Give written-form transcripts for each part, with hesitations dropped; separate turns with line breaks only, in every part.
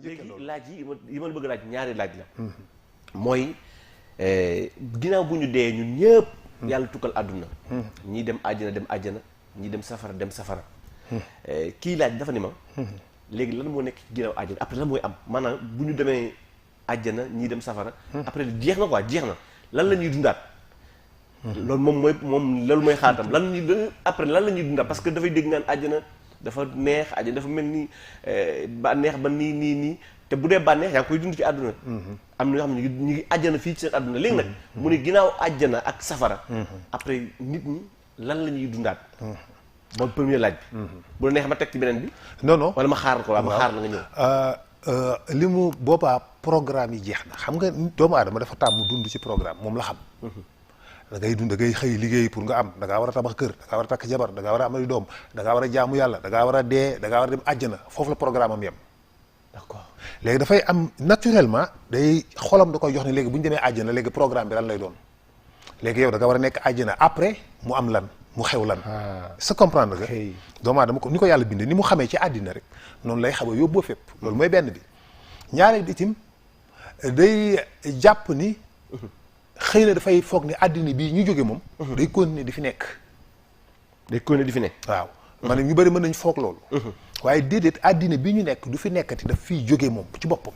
léegi laaj yi ma bëgg laaj ñaari laaj la. mooy ginnaaw bu ñu dee ñun ñëpp. yàlla tukkal àdduna. ñii dem àjjana ñii dem safara. kii laaj dafa ni ma. léegi lan moo nekk ginnaaw àjjana après lan mooy am maanaam bu ñu demee àjjana ñii dem safara. après jeex na quoi jeex na lan la ñuy dundaat. loolu mooy xaatam après lan la ñuy dundaat parce que dafay dégg naan àjjana dafa neex àjjana dafa mel ni bànneex ba nii te bu dee bànneex yaa ngi koy dund ci àdduna. am na ñoo xam ne ñu ngi àjjana fii ci seen àdduna léegi nag. mu ne ginnaaw àjjana ak safara. après nit ñi lan la ñuy dundaat. mooy premier laaj bi. bu la neex ma teg ci beneen bi.
non
wala ma xaar ko ma xaar la nga ñëw.
li mu boobaa programme yi jeex na xam nga doomu aadama dafa tàmm dund ci programme moom la xam. da ngay dund da ngay xëy liggéey pour nga am da ngaa war a tabax kër da ngaa war a takk jabar da ngaa war a amali doom da ngaa war a jaamu yàlla da ngaa war a dee da ngaa war a dem àjjana foofu la programme am yem.
d'accord
léegi dafay am naturellement day xolam da koy jox ne léegi bu ñu demee àjjana léegi programme bi lan lay doon léegi yow da nga war a nekk àjjana après mu am lan mu xew lan. sa comprendre nga. doomu aadama ko ni ko yàlla bindee ni mu xamee ci àddina rek noonu lay xaw a yóbboo fépp. loolu mooy benn bi ñaareel bi itam day jàpp ni. xëy na dafay foog ni àddina bii ñu jóge moom. day continuer di fi nekk. waaw maanaam ñu bëri mën nañ foog loolu. waaye déedéet àddina bii ñu nekk du fi nekkati daf fiy jóge moom ci boppam.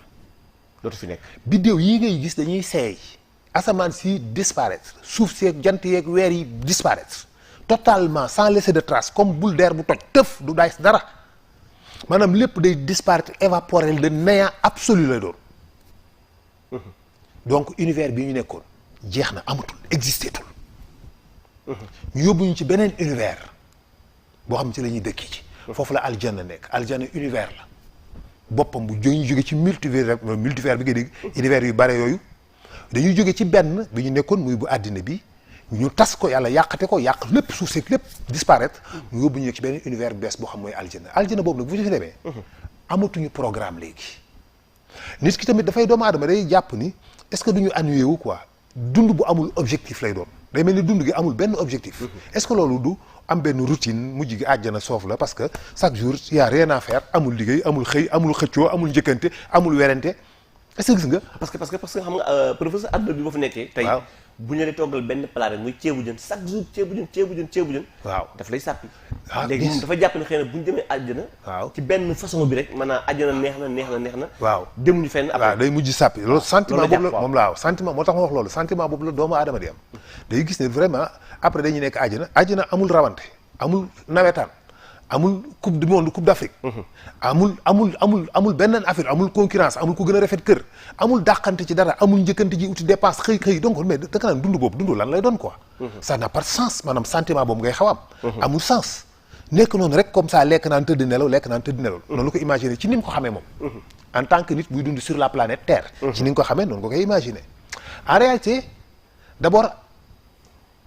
dootu fi nekk.
biddéew yii ngay gis dañuy seey. asamaan si disparaître suuf seeg jant yeeg weer yi disparaître totalement sans laisser de trace comme boule d'air bu toj tëf du daay dara maanaam lépp day disparaître évaporer de néant absolu lay doon. donc univers bi ñu nekkoon. jeex na amatul existé tul ñu yóbbu ñu ci beneen univers boo xam ne ci la ñuy dëkki ci foofu la aljanna nekk aljanna univers la boppam bu ñu jóge ci multivers bi nga dégg univers yu bare yooyu dañuy jóge ci benn bi ñu nekkoon muy bu àddina bi ñu tas ko yàlla yàqate ko yàq lépp suuf seeg lépp disparaître ñu yóbbu ñu ci beneen univers bees boo xam mooy aljanna boobu nag bu ñu fi demee amatuñu programme léegi nit ki tamit dafay doomu aadama day jàpp ni est-ce que duñu annulé wu quoi dund bu amul objectif lay doon day mel ni dund gi amul benn objectif. est-ce que loolu du am benn routine mujj gi àjjana soof la parce que chaque jour y a rien à faire amul liggéey amul xëy amul xëccoo amul njëkkante amul werante est-ce que gis nga.
parce que xam nga professeur àdduna bi boo fa nekkee. tey
waaw
bu ñu lay toggal benn plat rek muy ceebu jën chaque jour ceebu jën.
waaw
daf lay sàppi.
léegi
moom dafa jàpp ne xëy na bu ñu demee àjjana.
waaw
ci benn façon bi rek maanaam àjjana neex na.
waaw
demuñu fenn.
waaw day mujj sàppi loolu sentiment boobu la moom laaw sentiment moo tax ma wax loolu sentiment boobu la doomu aadama di am. day gis ne vraiment après dañuy nekk àjjana amul rawante amul nawetaan amul coupe du monde coupe d'Afrique. amul benn affaire amul concurrence amul ku gën a rafet kër amul dàqante ci dara amul njëkkante ji uti dépense xëy donc mais da nga naan dund boobu dund lan lay doon quoi. ça n'a pas de sens maanaam sentiment boobu ngay xaw am. amul sens nekk noonu rek comme ça lekk naan tëdd nelaw noonu la ko imaginer ci ni mu ko xamee moom. en tant que nit buy dund sur la planète Terre. ci ni nga ko xamee noonu nga koy imaginer. en réalité d'abord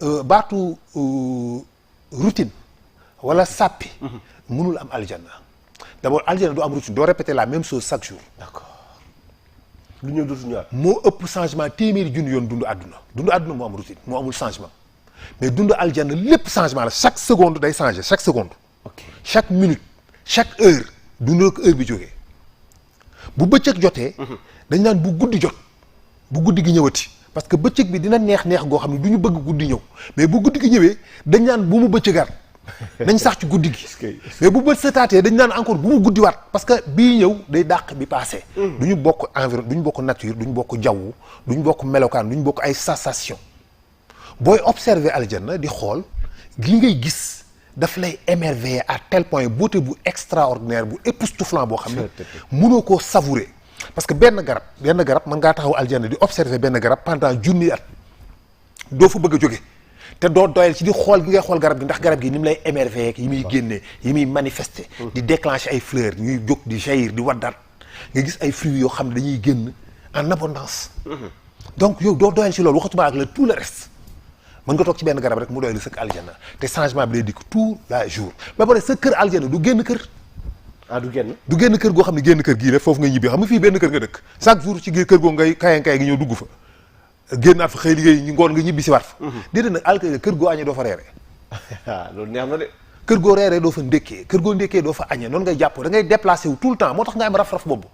baatu routine. wala sàppi mënul am aljanna d'abord aljanna du am routine doo répéter la même chose chaque jour.
d'accord lu ñëw dootu ñëwaat.
moo ëpp changement téeméeri junni yoon dund àdduna moo am routine moo amul changement mais dund aljanna lépp changement la chaque seconde day changer chaque seconde.
ok
chaque minute chaque heure dund ak heure bi jógee bu bëccëg jotee. dañ naan bu guddi jot bu guddi gi ñëwati parce que bëccëg bi dina neex goo xam ne du ñu bëgg guddi ñëw mais bu guddi gi ñëwee dañ naan bu mu bëccëgaat. nañ sax ci guddi gi mais bu bët setaatee dañ naan encore bu mu guddiwaat parce que bii ñëw day dàq bi passé du ñu bokk environ du ñu bokk nature du ñu bokk jaww du ñu bokk melokaan du ñu bokk ay sensation booy observer aljanna di xool li ngay gis daf lay émerveiller à tel point beauté bu extraordinaire bu époustouflant boo xam ne mënoo koo savourer parce que benn garab mën ngaa taxaw aljanna di observer benn garab pendant junni at doo fa bëgg a jóge te doo doyal ci di xool gi ngay xool garab gi ndax garab gi ni mu lay émerveiller ak yi muy génnee yi muy manifester di déclencher ay fleurs ñuy jóg di jaillir di waddaat nga gis ay fruits yoo xam ne dañuy génn en abondance donc yow doo doyal ci loolu waxatuma ak la tout le reste mën nga toog ci benn garab rek mu doyal sëkk aljana te changement bi day dikk tout la jour ba pare sa kër aljana du génn kër
du
génn kër goo xam ne génn kër gii la foofu nga ñibbi xam nga fii benn kër nga dëkk chaque jour ci kër goo ngay kayan gi ñëw dugg fa génnaat fa xëy liggéey ñu ngoon nga ñibbi si waat fa déedéet nag kër goo añee doo fa reere
loolu neex na de
kër goo reeree doo fa ndékkee kër goo ndékkee doo fa añee noonu ngay jàpp da ngay déplacé wu tout le temps moo tax nga am raf-raf boobu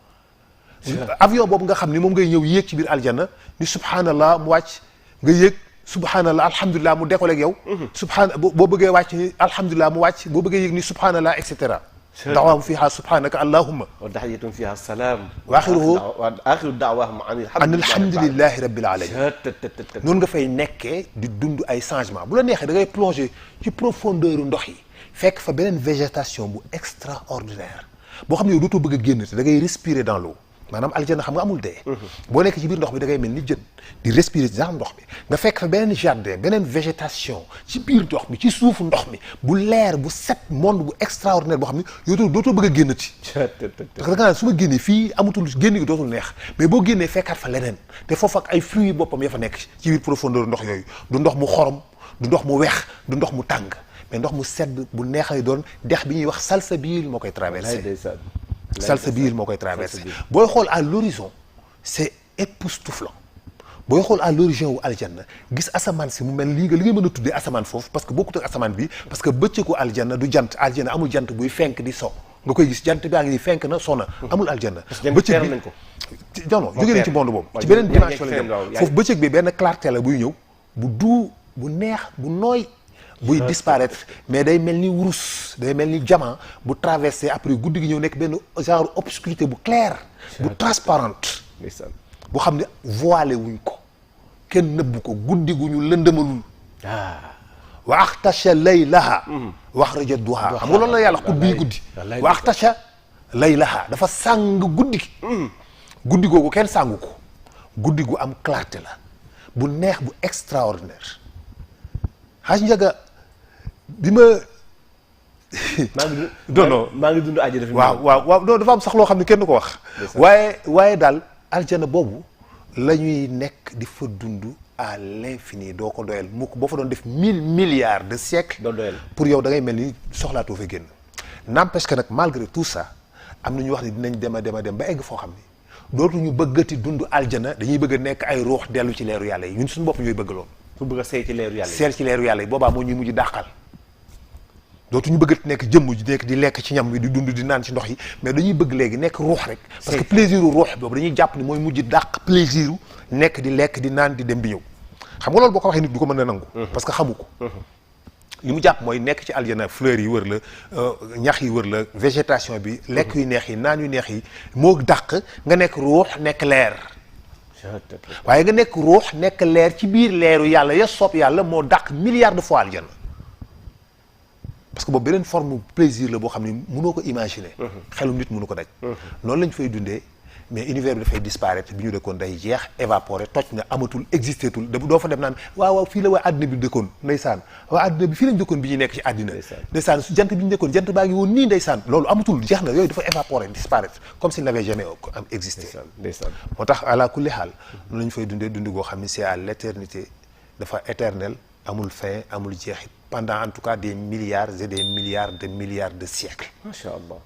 avion boobu nga xam ni moom ngay ñëw yéeg ci biir aljanna ni subhanallah mu wàcc nga yéeg subhanallah alhamdulilah mu décolle ak yow boo bëggee wàcc ni alhamdulilah mu wàcc boo bëggee yéeg ni subhanallah et cetera da'waahum fiihaa subhaanaka allahumma
wa tahiyyatuhum fiihaa salaam
wa
aaxiru da'waahum
an alhamdulillahi rabbil alamin noonu nga fay nekkee di dund ay changement bu la neexee da ngay plonger ci profondeur ndox yi fekk fa beneen végétation bu extraordinaire boo xam ne yow dootoo bëgg a génn te da ngay respirer dans l'eau maanaam aljanna xam nga amul dee boo nekk ci biir ndox bi da ngay mel ni jën di respirer ci genre ndox bi nga fekk fa beneen jardin beneen végétation ci biir ndox mi ci suufu ndox mi bu leer bu set monde bu extraordinaire boo xam ne yow dootoo bëgg a génnati parce que da nga naan su ma génnee fii amatul génn gi dootul neex mais boo génnee fekkaat fa leneen te foofu ak ay fruits boppam ya fa nekk ci biir profondeur ndox yooyu du ndox mu xorom du ndox mu weex du ndox mu tàng mais ndox mu sedd bu neex lay doon dex bi ñuy wax salsabil moo koy traversé salsabil moo koy traversé booy xool à l'horizon c'est époustouflant booy xool à l'horizon wu aljanna gis asamaan si mu mel li ngay mën a tuddee asamaan foofu parce que bokkut ak asamaan bi parce que bëccëgu aljanna du jant aljanna amul jant buy fenk di so nga koy gis jant baa ngi fenk na so na amul aljanna bëccëg bi non non jógee nañ ci monde boobu ci beneen dimension la dem foofu bëccëg bi benn clarté la buy ñëw bu duu bu neex bu nooy buy disparaître mais day mel ni wurus day mel ni diamant bu traversé après guddi gi ñëw nekk benn genre obscurité bu claire bu transparente bu xam ne voilé wuñ ko kenn nëbbu ko guddi gu ñu lëndëmalul wa axtasha laylaha wa axraja duha xam nga loolu la yàlla xut bii guddi wa axtasha laylaha dafa sàng guddi gi guddi googu kenn sàngu ko guddi gu am clarté la bu neex bu extraordinaire xaaj njaga bi ma
maa ngi dund àjjana
waaw dafa am sax loo xam ne kenn ko wax waaye daal aljana boobu la ñuy nekk di fa dund à l'infini doo ko doyal mukk boo fa doon def 1000 milliards de siècles
doo doyal
pour yow da ngay mel ni soxlaatoo fa génn n'empêche que nag malgré tout ça am na ñu wax ni dinañ dem ba egg foo xam ni dootuñu bëggati dund aljana dañuy bëgg a nekk ay ruux dellu ci leeru yàlla yi ñun suñu bopp ñooy bëgg loolu
pour bëgg a seey ci leeru yàlla yi
seey ci leeru yàlla yi boobaa moo ñuy mujj dàqal dootuñu bëgg nekk jëmm ji nekk di lekk ci ñam wi di dund di naan ci ndox yi mais dañuy bëgg léegi nekk ruux rek parce que plaisir u ruux boobu dañuy jàpp ni mooy mujj dàq plaisir u nekk di lekk di naan di dem di ñëw xam nga loolu boo ko waxee nit du ko mën a nangu parce que xamu ko li mu jàpp mooy nekk ci aljana fleurs yi wër la ñax yi wër la végétation bi lekk yu neex yi naan yu neex yi moo dàq nga nekk ruux nekk leer waaye nga nekk ruux nekk leer ci biir leeru yàlla ya soob yàlla moo dàq milliards de fois aljana parce que boobu beneen forme plaisir la boo xam ne mënoo ko imaginer xelum nit mënu ko daj noonu lañ fay dundee mais univers bi dafay disparaître bi ñu dëkkoon day jeex évaporer toj nga amatul existé tul doo fa dem naan waaw fii la waa àddina bi dëkkoon ndeysaan waa àddina bi fii lañ dëkkoon bi ñuy nekk ci àddina ndeysaan jant bi ñu dëkkoon jant baa ngi woon nii ndeysaan loolu amatul jeex na yooyu dafa évaporer disparaître comme s'il n'avait jamais existé moo tax ala kulli xaal noonu lañ fay dundee dund goo xam ne c'est à l'éternité dafa éternel amul fin amul jeexit pendant en tout cas des milliards et des milliards de siècles.
Macha Allah.